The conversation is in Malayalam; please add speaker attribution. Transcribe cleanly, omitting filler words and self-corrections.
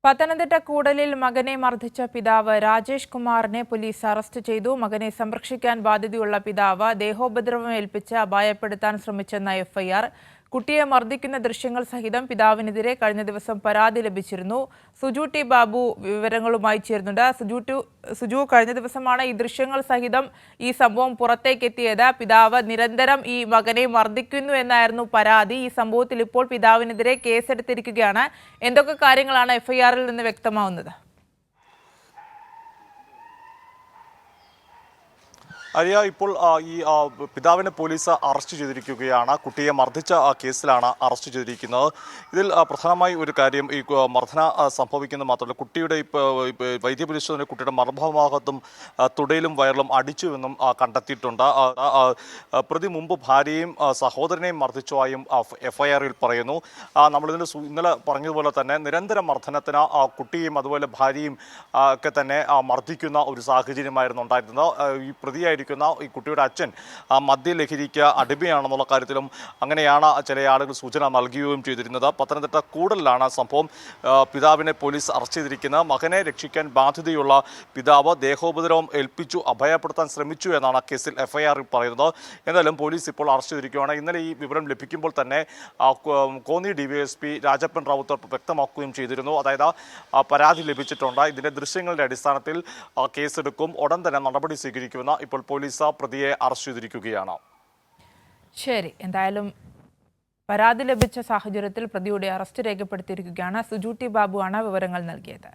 Speaker 1: പത്തനംതിട്ട കൂടലിൽ മകനെ മർദ്ദിച്ച പിതാവ് രാജേഷ് കുമാറിനെ പോലീസ് അറസ്റ്റ് ചെയ്തു. മകനെ സംരക്ഷിക്കാൻ ബാധ്യതയുള്ള പിതാവ് ദേഹോപദ്രവം ഏൽപ്പിച്ച് അപായപ്പെടുത്താൻ ശ്രമിച്ചെന്ന എഫ്ഐആർ. കുട്ടിയെ മർദ്ദിക്കുന്ന ദൃശ്യങ്ങൾ സഹിതം പിതാവിനെതിരെ കഴിഞ്ഞ ദിവസം പരാതി ലഭിച്ചിരുന്നു. സുജു ടി ബാബു വിവരങ്ങളുമായി ചേരുന്നുണ്ട്. സുജു, കഴിഞ്ഞ ദിവസമാണ് ഈ ദൃശ്യങ്ങൾ സഹിതം ഈ സംഭവം പുറത്തേക്കെത്തിയത്. പിതാവ് നിരന്തരം ഈ മകനെ മർദ്ദിക്കുന്നു എന്നായിരുന്നു പരാതി. ഈ സംഭവത്തിൽ ഇപ്പോൾ പിതാവിനെതിരെ കേസെടുത്തിരിക്കുകയാണ്. എന്തൊക്കെ കാര്യങ്ങളാണ് എഫ്ഐആറിൽ നിന്ന് വ്യക്തമാവുന്നത്?
Speaker 2: അരിയ ഇപ്പോൾ ഈ പിതാവിനെ പോലീസ് അറസ്റ്റ് ചെയ്തിരിക്കുകയാണ്. കുട്ടിയെ മർദ്ദിച്ച കേസിലാണ് അറസ്റ്റ് ചെയ്തിരിക്കുന്നത്. ഇതിൽ പ്രധാനമായി ഒരു കാര്യം, ഈ മർദ്ദന സംഭവിക്കുന്നത് മാത്രമല്ല, കുട്ടിയുടെ വൈദ്യപരിശോധന കുട്ടിയുടെ മർമ്മഭാഗത്തും തുടയിലും വയറിലും അടിച്ചുവെന്നും കണ്ടെത്തിയിട്ടുണ്ട്. പ്രതി മുമ്പ് ഭാര്യയും സഹോദരനെയും മർദ്ദിച്ചതായും എഫ്ഐആറിൽ പറയുന്നു. നമ്മളിതിന് ഇന്നലെ പറഞ്ഞതുപോലെ തന്നെ നിരന്തര മർദ്ദനത്തിന് കുട്ടിയും അതുപോലെ ഭാര്യയും ഒക്കെ തന്നെ മർദ്ദിക്കുന്ന ഒരു സാഹചര്യമായിരുന്നു ഉണ്ടായിരുന്നത്. ഈ പ്രതിയായി ഈ കുട്ടിയുടെ അച്ഛൻ മദ്യലഹരിക്ക് അടിമയാണെന്നുള്ള കാര്യത്തിലും അങ്ങനെയാണ് ചില ആളുകൾ സൂചന നൽകുകയും ചെയ്തിരുന്നത്. പത്തനംതിട്ട കൂടലിലാണ് സംഭവം. പിതാവിനെ പോലീസ് അറസ്റ്റ് ചെയ്തിരിക്കുന്നത്. മകനെ രക്ഷിക്കാൻ ബാധ്യതയുള്ള പിതാവ് ദേഹോപദ്രവം ഏൽപ്പിച്ചു, അഭയപ്പെടുത്താൻ ശ്രമിച്ചു എന്നാണ് കേസിൽ എഫ്ഐആറിൽ പറയുന്നത്. എന്തായാലും പോലീസ് ഇപ്പോൾ അറസ്റ്റ് ചെയ്തിരിക്കുകയാണ്. ഇന്നലെ ഈ വിവരം ലഭിക്കുമ്പോൾ തന്നെ കോന്നി ഡിവൈഎസ്പി രാജപ്പൻ റാവുത്തർ വ്യക്തമാക്കുകയും ചെയ്തിരുന്നു. അതായത് പരാതി ലഭിച്ചിട്ടുണ്ട്, ഇതിന്റെ ദൃശ്യങ്ങളുടെ അടിസ്ഥാനത്തിൽ കേസെടുക്കും, ഉടൻ തന്നെ നടപടി സ്വീകരിക്കുമെന്ന് ഇപ്പോൾ പോലീസ് പ്രതിയെ അറസ്റ്റ് ചെയ്തിരിക്കുകയാണ്.
Speaker 1: ശരി, എന്തായാലും പരാതി ലഭിച്ച സാഹചര്യത്തിൽ പ്രതിയുടെ അറസ്റ്റ് രേഖപ്പെടുത്തിയിരിക്കുകയാണ്. സുജു ടി ബാബുവാണ് വിവരങ്ങൾ നൽകിയത്.